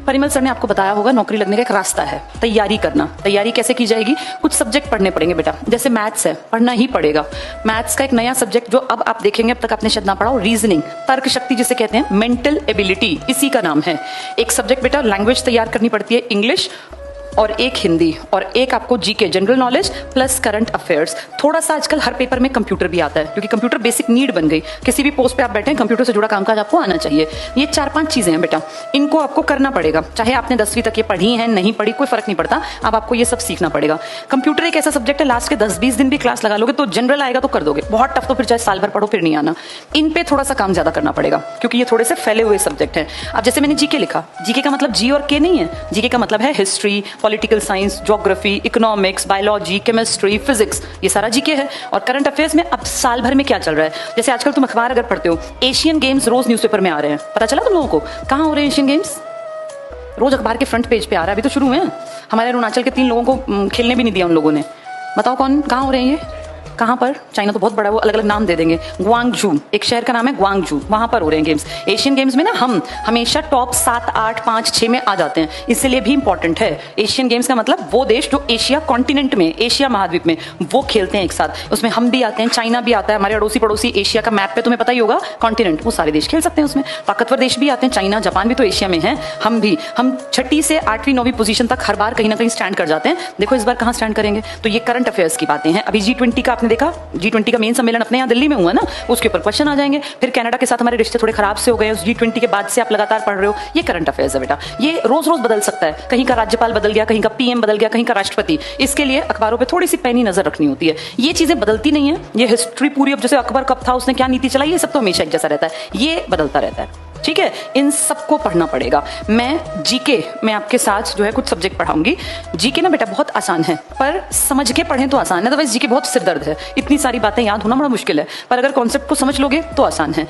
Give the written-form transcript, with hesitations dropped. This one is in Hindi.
परिमल सर ने आपको बताया होगा नौकरी लगने का एक रास्ता है, तैयारी करना। तैयारी कैसे की जाएगी? कुछ सब्जेक्ट पढ़ने पड़ेंगे बेटा, जैसे मैथ्स है, पढ़ना ही पड़ेगा। मैथ्स का एक नया सब्जेक्ट जो अब आप देखेंगे, अब तक आपने शायद ना पढ़ा हो, रीजनिंग, तर्क शक्ति जिसे कहते हैं, मेंटल एबिलिटी, इसी का नाम है। एक सब्जेक्ट बेटा लैंग्वेज तैयार करनी पड़ती है, इंग्लिश, और एक हिंदी, और एक आपको GK general knowledge plus current affairs. थोड़ा सा आजकल हर पेपर में कंप्यूटर भी आता है, क्योंकि कंप्यूटर बेसिक नीड बन गई। किसी भी पोस्ट पे आप बैठे हैं, कंप्यूटर से जुड़ा कामकाज आपको आना चाहिए। ये 4-5 चीजें हैं बेटा, इनको आपको करना पड़ेगा। चाहे आपने 10वीं तक ये पढ़ी है, नहीं पढ़ी, कोई फर्क नहीं पड़ता, अब आपको ये सब सीखना पड़ेगा। कंप्यूटर एक ऐसा सब्जेक्ट है, लास्ट के 10-20 दिन भी क्लास लगा लोगे तो जनरल आएगा तो कर दोगे। बहुत टफ तो फिर चाहे साल भर पढ़ो फिर नहीं आना। इन पे थोड़ा सा काम ज्यादा करना पड़ेगा, क्योंकि ये थोड़े से फैले हुए सब्जेक्ट हैं। अब जैसे मैंने जीके लिखा, जीके का मतलब जी और के नहीं है, जीके का मतलब है history, political science, geography, economics, biology, chemistry, physics, ये सारा जीके है। और करंट अफेयर्स में अब साल भर में क्या चल रहा है, जैसे आजकल तुम अखबार अगर पढ़ते हो, एशियन गेम्स रोज न्यूज़पेपर में आ रहे हैं, पता चला तुम लोगों को? कहाँ हो रहे हैं एशियन गेम्स? रोज अखबार के फ्रंट पेज पे आ रहा है, अभी तो शुरू है। हमारे अरुणाचल के 3 लोगों को खेलने भी नहीं दिया उन लोगों ने। बताओ कौन, कहाँ हो रहे हैं ये? कहाँ पर? चाइना तो बहुत बड़ा है, वो अलग अलग नाम दे देंगे। ग्वांगजू, एक शहर का नाम है ग्वांगजू, वहां पर हो रहे हैं गेम्स। एशियन गेम्स में ना हम हमेशा टॉप 7, 8, 5, 6 में आ जाते हैं, इसलिए भी इंपॉर्टेंट है। एशियन गेम्स का मतलब वो देश जो एशिया कॉन्टिनेंट में, एशिया महाद्वीप में वो खेलते हैं एक साथ, उसमें हम भी आते हैं, चाइना भी आता है, हमारे अड़ोसी पड़ोसी एशिया का मैप पे तुम्हें पता ही होगा कॉन्टिनेंट, वो सारे देश खेल सकते हैं उसमें। ताकतवर देश भी आते हैं, चाइना जापान भी तो एशिया में है, हम भी। हम 6ठी से 8वीं 9वीं पोजीशन तक हर बार कहीं ना कहीं स्टैंड कर जाते हैं। देखो इस बार कहाँ स्टैंड करेंगे। तो ये करंट अफेयर्स की बातें हैं। अभी G20 का आपने देखा, G20 का मेन सम्मेलन अपने यहाँ दिल्ली में हुआ ना, उसके ऊपर क्वेश्चन आ जाएंगे। फिर कनाडा के साथ हमारे रिश्ते थोड़े खराब से हो गए, उस G20 के बाद से आप लगातार पढ़ रहे हो। ये करंट अफेयर्स है बेटा, ये रोज रोज बदल सकता है। कहीं का राज्यपाल बदल गया, कहीं का पीएम बदल गया, कहीं का राष्ट्रपति। इसके लिए अखबारों पे थोड़ी सी पैनी नजर रखनी होती है। ये चीजें बदलती नहीं है। ये हिस्ट्री पूरी, अब जैसे अकबर कब था, उसने क्या नीति चलाई, ये सब तो हमेशा एक जैसा रहता है, ये बदलता रहता है। ठीक है, इन सबको पढ़ना पड़ेगा। मैं जीके में आपके साथ जो है कुछ सब्जेक्ट पढ़ाऊंगी। जीके ना बेटा बहुत आसान है, पर समझ के पढ़ें तो आसान है, अदरवाइज जीके बहुत सिरदर्द है। इतनी सारी बातें याद होना बड़ा मुश्किल है, पर अगर कॉन्सेप्ट को समझ लोगे तो आसान है।